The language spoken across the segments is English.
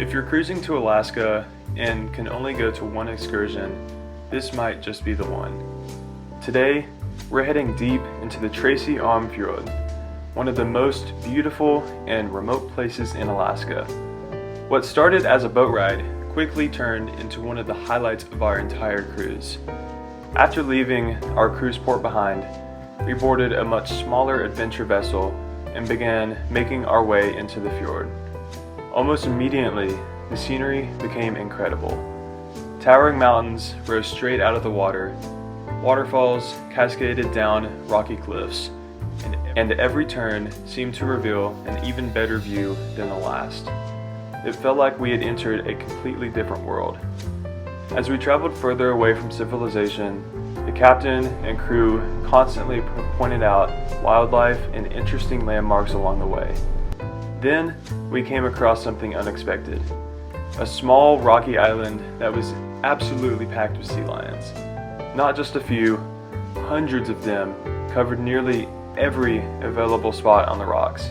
If you're cruising to Alaska and can only go to one excursion, this might just be the one. Today, we're heading deep into the Tracy Arm Fjord, one of the most beautiful and remote places in Alaska. What started as a boat ride quickly turned into one of the highlights of our entire cruise. After leaving our cruise port behind, we boarded a much smaller adventure vessel and began making our way into the fjord. Almost immediately, the scenery became incredible. Towering mountains rose straight out of the water, waterfalls cascaded down rocky cliffs, and every turn seemed to reveal an even better view than the last. It felt like we had entered a completely different world. As we traveled further away from civilization, the captain and crew constantly pointed out wildlife and interesting landmarks along the way. Then we came across something unexpected. A small rocky island that was absolutely packed with sea lions. Not just a few, hundreds of them covered nearly every available spot on the rocks.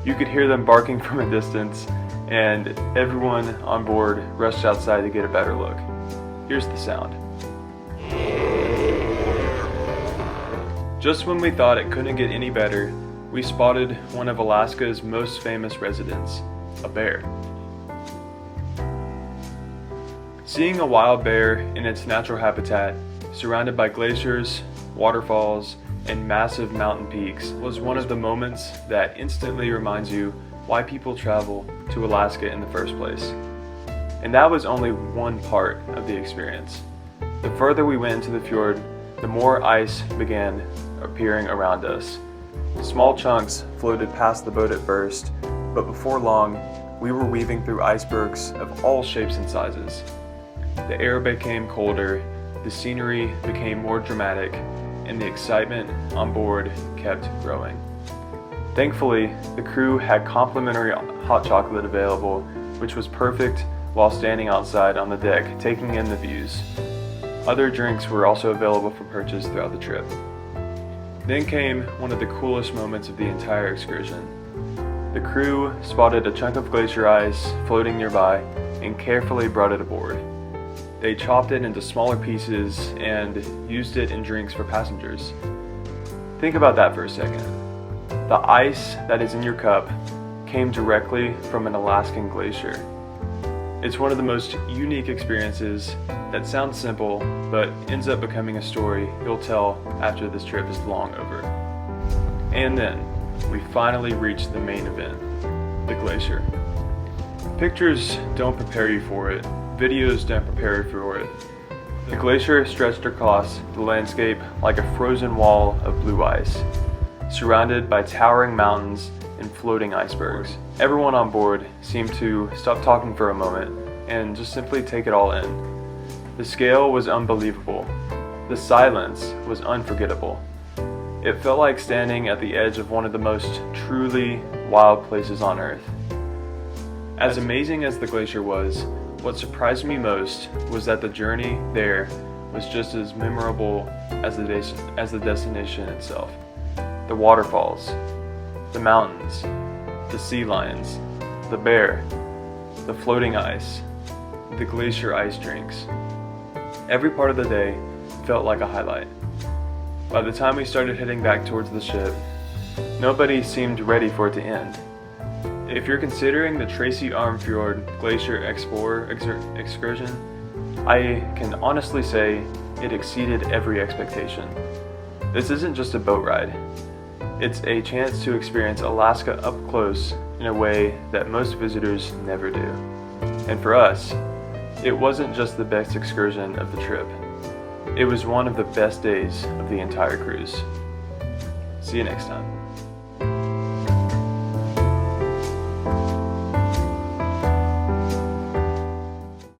You could hear them barking from a distance, and everyone on board rushed outside to get a better look. Here's the sound. Just when we thought it couldn't get any better, we spotted one of Alaska's most famous residents, a bear. Seeing a wild bear in its natural habitat, surrounded by glaciers, waterfalls, and massive mountain peaks, was one of the moments that instantly reminds you why people travel to Alaska in the first place. And that was only one part of the experience. The further we went into the fjord, the more ice began appearing around us. Small chunks floated past the boat at first, but before long, we were weaving through icebergs of all shapes and sizes. The air became colder, the scenery became more dramatic, and the excitement on board kept growing. Thankfully, the crew had complimentary hot chocolate available, which was perfect while standing outside on the deck taking in the views. Other drinks were also available for purchase throughout the trip. Then came one of the coolest moments of the entire excursion. The crew spotted a chunk of glacier ice floating nearby and carefully brought it aboard. They chopped it into smaller pieces and used it in drinks for passengers. Think about that for a second. The ice that is in your cup came directly from an Alaskan glacier. It's one of the most unique experiences that sounds simple, but ends up becoming a story you'll tell after this trip is long over. And then, we finally reached the main event, the glacier. Pictures don't prepare you for it, videos don't prepare you for it. The glacier stretched across the landscape like a frozen wall of blue ice, surrounded by towering mountains and floating icebergs. Everyone on board seemed to stop talking for a moment and just simply take it all in. The scale was unbelievable. The silence was unforgettable. It felt like standing at the edge of one of the most truly wild places on Earth. As amazing as the glacier was, what surprised me most was that the journey there was just as memorable as the destination itself. The waterfalls, the mountains, the sea lions, the bear, the floating ice, the glacier ice drinks. Every part of the day felt like a highlight. By the time we started heading back towards the ship, nobody seemed ready for it to end. If you're considering the Tracy Arm Fjord Glacier Explorer excursion, I can honestly say it exceeded every expectation. This isn't just a boat ride. It's a chance to experience Alaska up close in a way that most visitors never do. And for us, it wasn't just the best excursion of the trip. It was one of the best days of the entire cruise. See you next time.